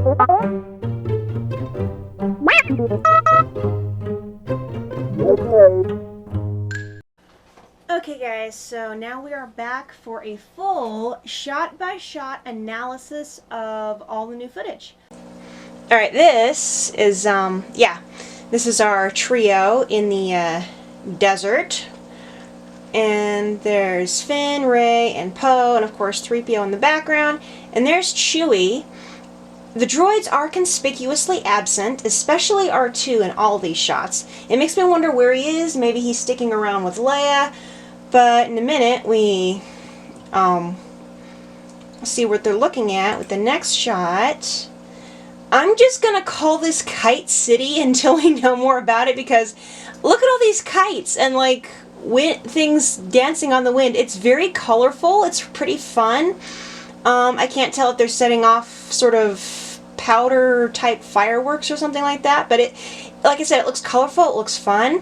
Okay guys, so now we are back for a full shot-by-shot analysis of all the new footage. Alright, this is our trio in the desert. And there's Finn, Rey, and Poe, and of course 3PO in the background. And there's Chewie. The droids are conspicuously absent, especially R2 in all these shots. It makes me wonder where he is. Maybe he's sticking around with Leia. But in a minute, we see what they're looking at with the next shot. I'm just going to call this Kite City until we know more about it, because look at all these kites and like things dancing on the wind. It's very colorful. It's pretty fun. I can't tell if they're setting off sort of powder type fireworks or something like that, but like I said, it looks colorful, it looks fun.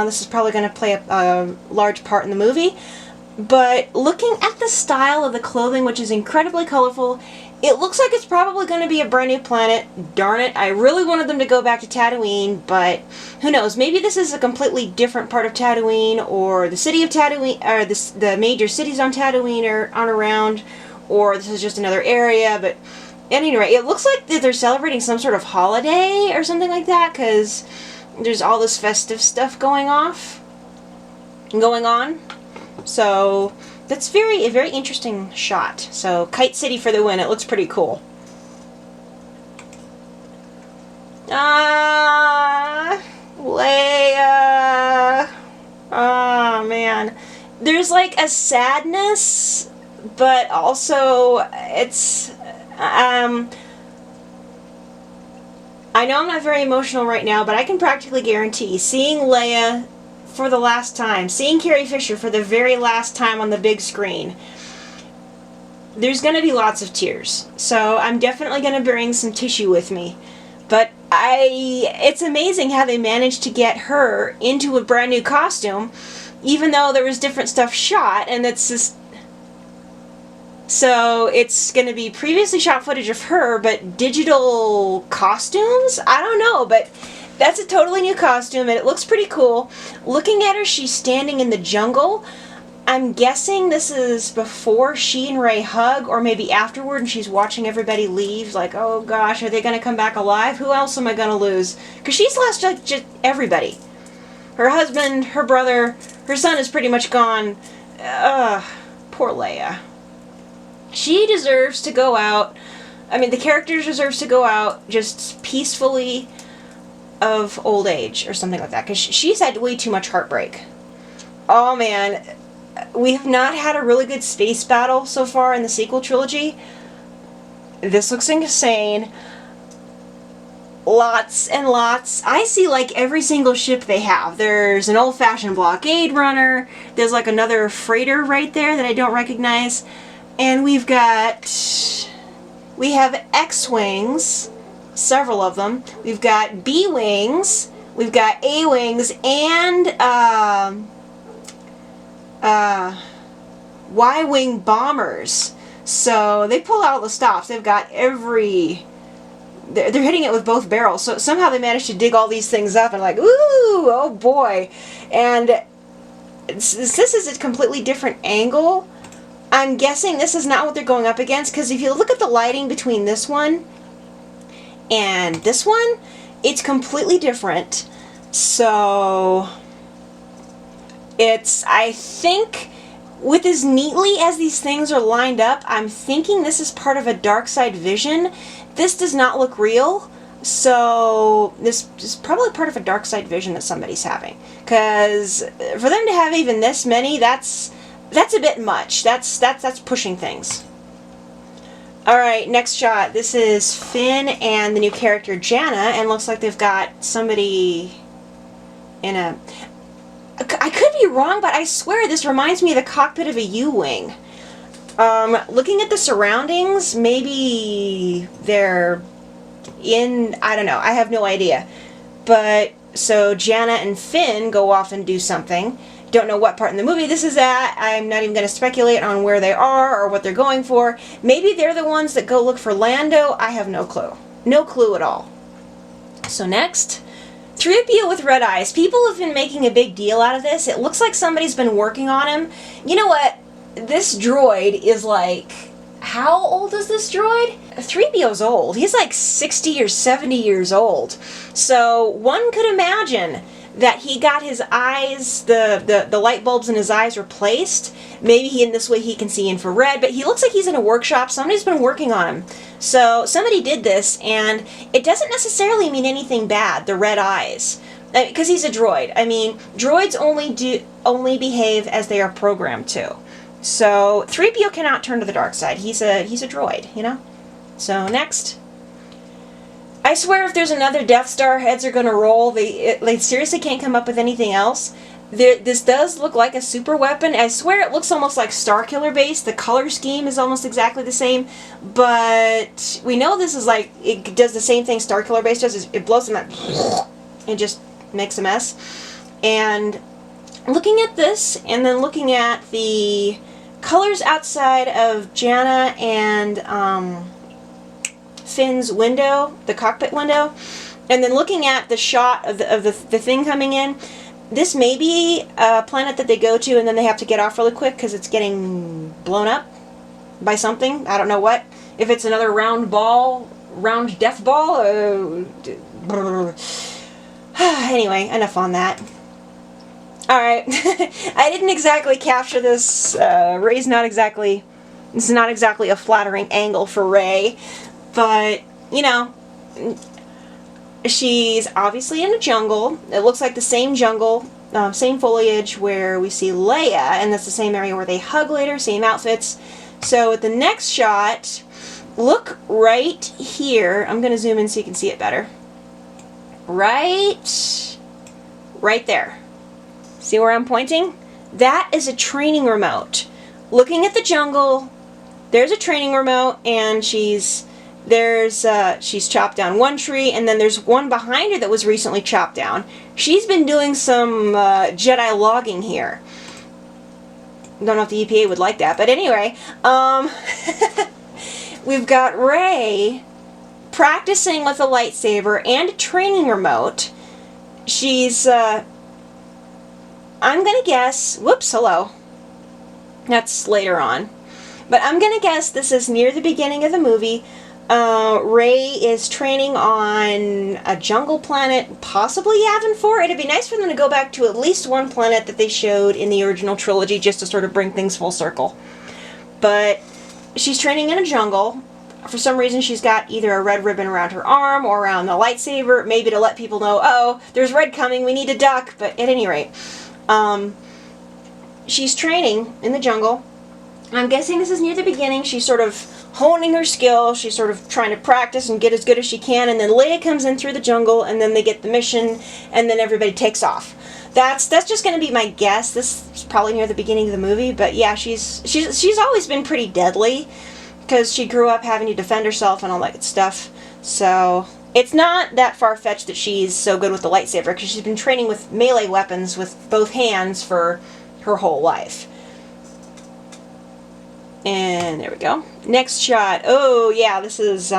This is probably going to play a large part in the movie. But looking at the style of the clothing, which is incredibly colorful, it looks like it's probably going to be a brand new planet. Darn it, I really wanted them to go back to Tatooine, but who knows? Maybe this is a completely different part of Tatooine, or the city of Tatooine, or the major cities on Tatooine aren't around, or this is just another area. But at any rate, it looks like they're celebrating some sort of holiday or something like that, because there's all this festive stuff going on. So that's a very interesting shot. So Kite City for the win. It looks pretty cool. Leia. Oh man. There's like a sadness, but also it's I know I'm not very emotional right now, but I can practically guarantee seeing Leia for the last time, seeing Carrie Fisher for the very last time on the big screen, there's going to be lots of tears. So I'm definitely going to bring some tissue with me. But it's amazing how they managed to get her into a brand new costume, even though there was different stuff shot, and it's just... So it's going to be previously shot footage of her, but digital costumes? I don't know, but that's a totally new costume, and it looks pretty cool. Looking at her, she's standing in the jungle. I'm guessing this is before she and Rey hug, or maybe afterward, and she's watching everybody leave, like, oh gosh, are they going to come back alive? Who else am I going to lose? Because she's lost just everybody. Her husband, her brother, her son is pretty much gone. Poor Leia. She deserves to go out, I mean, the character deserves to go out just peacefully of old age or something like that, because she's had way too much heartbreak. Oh man, we have not had a really good space battle so far in the sequel trilogy. This looks insane. Lots and lots. I see like every single ship they have. There's an old-fashioned blockade runner. There's like another freighter right there that I don't recognize. And we have X-Wings, several of them. We've got B-Wings, we've got A-Wings, and Y-Wing bombers. So they pull out all the stops. They've got they're hitting it with both barrels. So somehow they managed to dig all these things up and like, ooh, oh boy. And this is a completely different angle. I'm guessing this is not what they're going up against, because if you look at the lighting between this one and this one, it's completely different. So I think with as neatly as these things are lined up, I'm thinking this is part of a dark side vision. This does not look real, so this is probably part of a dark side vision that somebody's having. Because for them to have even this many, that's a bit much. That's pushing things. Alright, next shot. This is Finn and the new character Janna, and looks like they've got somebody in a... I could be wrong, but I swear this reminds me of the cockpit of a U-Wing. Looking at the surroundings, maybe they're in... I don't know. I have no idea. But, so Janna and Finn go off and do something. Don't know what part in the movie this is at. I'm not even going to speculate on where they are or what they're going for. Maybe they're the ones that go look for Lando. I have no clue. No clue at all. So next, TheClumsyJedi with red eyes. People have been making a big deal out of this. It looks like somebody's been working on him. You know what? This droid is like... How old is this droid? TheClumsyJedi's old. He's like 60 or 70 years old. So one could imagine that he got his eyes, the light bulbs in his eyes replaced. Maybe in this way he can see infrared, but he looks like he's in a workshop. Somebody's been working on him. So somebody did this, and it doesn't necessarily mean anything bad, the red eyes. Because he's a droid. I mean, droids only behave as they are programmed to. So, TheClumsyJedi cannot turn to the dark side. He's a droid, you know? So, next. I swear if there's another Death Star, heads are gonna roll. They seriously can't come up with anything else. This does look like a super weapon. I swear it looks almost like Starkiller base. The color scheme is almost exactly the same. But we know this is like, it does the same thing Starkiller base does. It blows them up. It just makes a mess. And looking at this, and then looking at the colors outside of Jana and Finn's window, the cockpit window, and then looking at the shot of the thing coming in, this may be a planet that they go to and then they have to get off really quick because it's getting blown up by something. I don't know what. If it's another round death ball. Anyway, enough on that. Alright, I didn't exactly capture this. This is not exactly a flattering angle for Rey, but, you know, she's obviously in a jungle. It looks like the same jungle, same foliage where we see Leia, and that's the same area where they hug later, same outfits. So with the next shot, look right here. I'm going to zoom in so you can see it better. Right there. See where I'm pointing? That is a training remote. Looking at the jungle, there's a training remote, and she's chopped down one tree, and then there's one behind her that was recently chopped down. She's been doing some Jedi logging here. Don't know if the EPA would like that, but anyway, we've got Rey practicing with a lightsaber and a training remote. She's I'm gonna guess, whoops, hello. That's later on. But I'm gonna guess this is near the beginning of the movie. Rey is training on a jungle planet, possibly Yavin 4. It'd be nice for them to go back to at least one planet that they showed in the original trilogy just to sort of bring things full circle. But she's training in a jungle. For some reason she's got either a red ribbon around her arm or around the lightsaber, maybe to let people know, oh, there's red coming, we need to duck. But at any rate, she's training in the jungle. I'm guessing this is near the beginning. She's sort of honing her skill. She's sort of trying to practice and get as good as she can. And then Leia comes in through the jungle, and then they get the mission, and then everybody takes off. That's just going to be my guess. This is probably near the beginning of the movie. But yeah, she's always been pretty deadly because she grew up having to defend herself and all that good stuff. So it's not that far-fetched that she's so good with the lightsaber, because she's been training with melee weapons with both hands for her whole life. And there we go. Next shot. Oh yeah, this is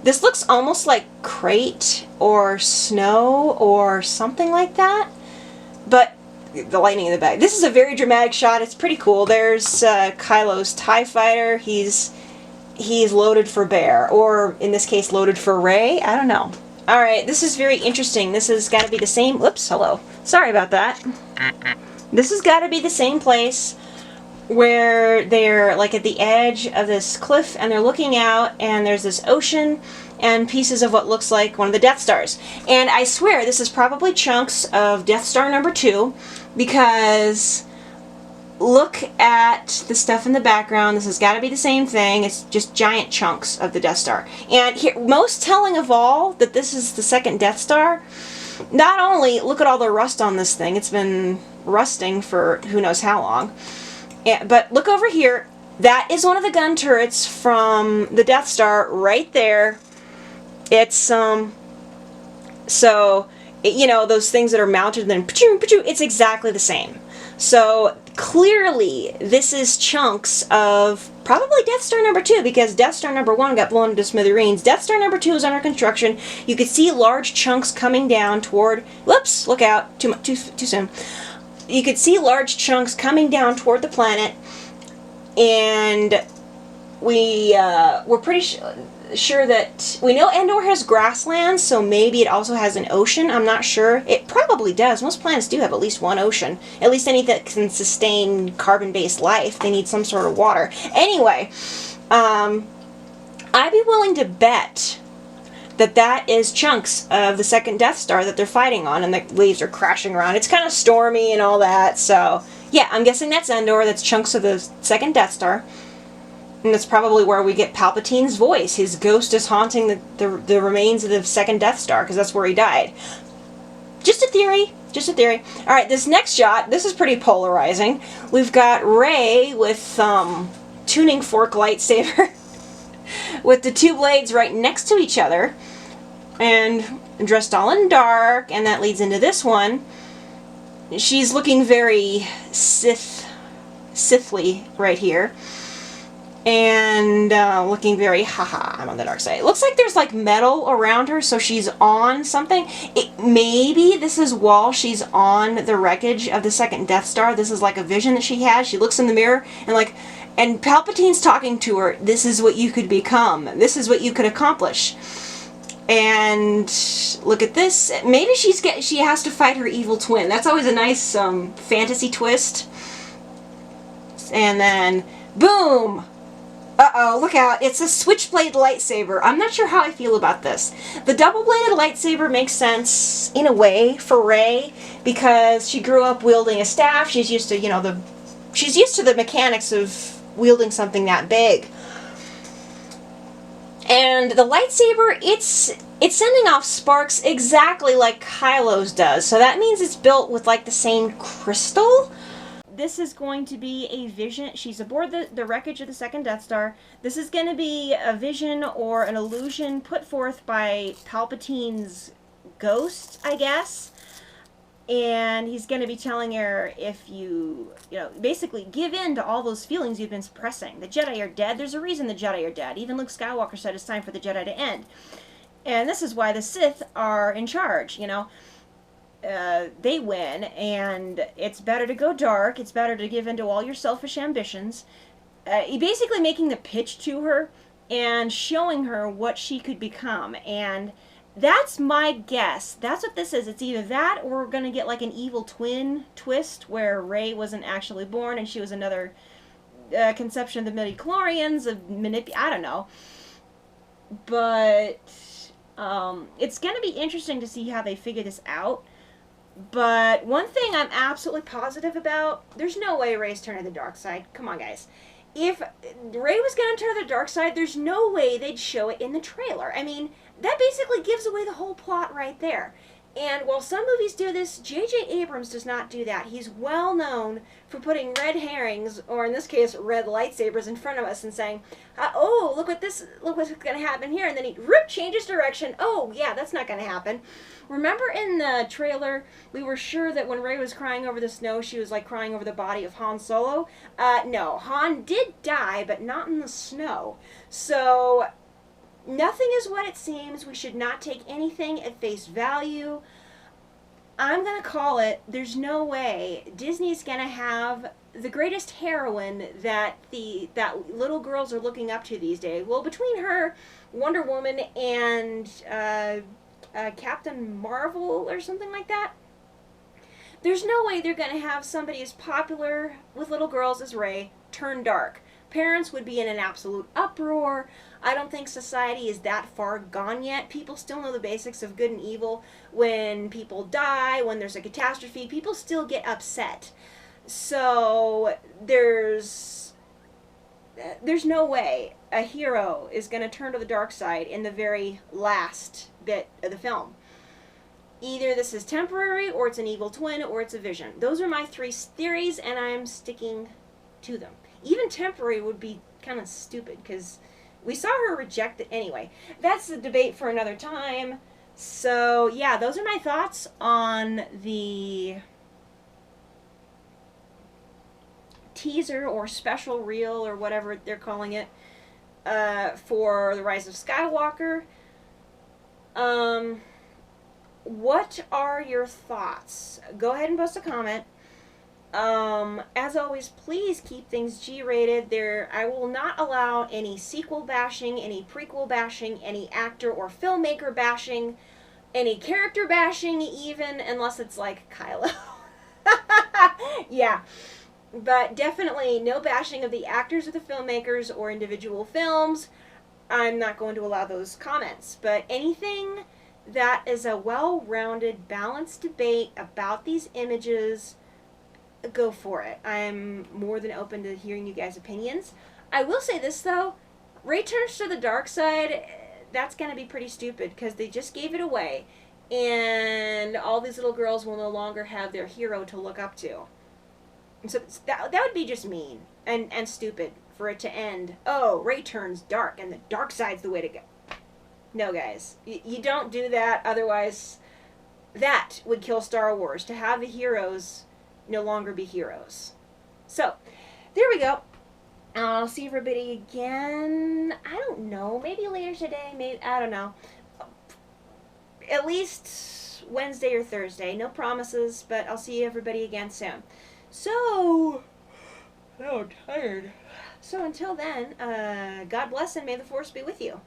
this looks almost like crate or snow or something like that. But the lightning in the back. This is a very dramatic shot. It's pretty cool. There's Kylo's TIE fighter. He's loaded for bear, or in this case loaded for Rey. I don't know. Alright, this is very interesting. This has got to be the same... Oops, hello. Sorry about that. This has got to be the same place where they're like at the edge of this cliff and they're looking out, and there's this ocean and pieces of what looks like one of the Death Stars. And I swear this is probably chunks of Death Star number 2, because look at the stuff in the background. This has got to be the same thing. It's just giant chunks of the Death Star. And here, most telling of all that this is the second Death Star, not only look at all the rust on this thing. It's been rusting for who knows how long. But look over here. That is one of the gun turrets from the Death Star right there. It's so you know, those things that are mounted and then it's exactly the same. So clearly this is chunks of probably Death Star number 2, because Death Star number 1 got blown into smithereens. Death Star number 2 is under construction. You could see large chunks coming down toward, whoops, look out, too soon. You could see large chunks coming down toward the planet, and we're pretty sure that we know Endor has grasslands, so maybe it also has an ocean. I'm not sure. It probably does. Most planets do have at least one ocean. At least any that can sustain carbon-based life. They need some sort of water. Anyway, I'd be willing to bet that that is chunks of the second Death Star that they're fighting on, and the waves are crashing around. It's kind of stormy and all that, so yeah, I'm guessing that's Endor. That's chunks of the second Death Star. And that's probably where we get Palpatine's voice. His ghost is haunting the remains of the second Death Star, because that's where he died. Just a theory. Just a theory. Alright, this next shot, this is pretty polarizing. We've got Rey with tuning fork lightsaber with the two blades right next to each other, and dressed all in dark, and that leads into this one. She's looking very Sithly right here. And looking very, haha, I'm on the dark side. It looks like there's like metal around her, so she's on something. Maybe this is while she's on the wreckage of the second Death Star. This is like a vision that she has. She looks in the mirror and Palpatine's talking to her. This is what you could become. This is what you could accomplish. And look at this. Maybe she has to fight her evil twin. That's always a nice fantasy twist. And then, boom! Uh-oh, look out. It's a switchblade lightsaber. I'm not sure how I feel about this. The double-bladed lightsaber makes sense, in a way, for Rey, because she grew up wielding a staff. She's used to, she's used to the mechanics of wielding something that big. And the lightsaber, it's sending off sparks exactly like Kylo's does. So that means it's built with, like, the same crystal. This is going to be a vision. She's aboard the wreckage of the second Death Star. This is going to be a vision or an illusion put forth by Palpatine's ghost, I guess. And he's going to be telling her, if you basically give in to all those feelings you've been suppressing. The Jedi are dead. There's a reason the Jedi are dead. Even Luke Skywalker said it's time for the Jedi to end. And this is why the Sith are in charge, they win, and it's better to go dark. It's better to give in to all your selfish ambitions. Basically making the pitch to her and showing her what she could become. And that's my guess. That's what this is. It's either that, or we're going to get like an evil twin twist where Rey wasn't actually born and she was another conception of the midichlorians, I don't know. But it's going to be interesting to see how they figure this out. But one thing I'm absolutely positive about, there's no way Rey's turning the dark side. Come on, guys. If Rey was going to turn the dark side, there's no way they'd show it in the trailer. I mean, that basically gives away the whole plot right there. And while some movies do this, J.J. Abrams does not do that. He's well known for putting red herrings, or in this case, red lightsabers, in front of us and saying, oh, look what's going to happen here. And then he changes direction. Oh, yeah, that's not going to happen. Remember in the trailer, we were sure that when Rey was crying over the snow, she was like crying over the body of Han Solo? No, Han did die, but not in the snow. So nothing is what it seems. We should not take anything at face value. I'm going to call it, there's no way Disney's going to have the greatest heroine that little girls are looking up to these days. Well, between her, Wonder Woman, and Captain Marvel or something like that, there's no way they're going to have somebody as popular with little girls as Rey turn dark. Parents would be in an absolute uproar. I don't think society is that far gone yet. People still know the basics of good and evil. When people die, when there's a catastrophe, people still get upset. So there's no way a hero is going to turn to the dark side in the very last bit of the film. Either this is temporary, or it's an evil twin, or it's a vision. Those are my three theories, and I'm sticking to them. Even temporary would be kind of stupid, because we saw her reject it anyway. That's the debate for another time. So, yeah, those are my thoughts on the teaser or special reel or whatever they're calling it for The Rise of Skywalker. What are your thoughts? Go ahead and post a comment. As always, please keep things G-rated. I will not allow any sequel bashing, any prequel bashing, any actor or filmmaker bashing, any character bashing even, unless it's like Kylo. Yeah. But definitely no bashing of the actors or the filmmakers or individual films. I'm not going to allow those comments. But anything that is a well-rounded, balanced debate about these images, go for it. I'm more than open to hearing you guys' opinions. I will say this, though. Rey turns to the dark side, that's going to be pretty stupid, because they just gave it away. And all these little girls will no longer have their hero to look up to. So that would be just mean and stupid for it to end. Oh, Rey turns dark, and the dark side's the way to go. No, guys. You don't do that, otherwise that would kill Star Wars, to have the heroes no longer be heroes. So, there we go. I'll see everybody again, I don't know, maybe later today, maybe, I don't know. At least Wednesday or Thursday. No promises, but I'll see everybody again soon. So, I'm tired. So until then, God bless and may the Force be with you.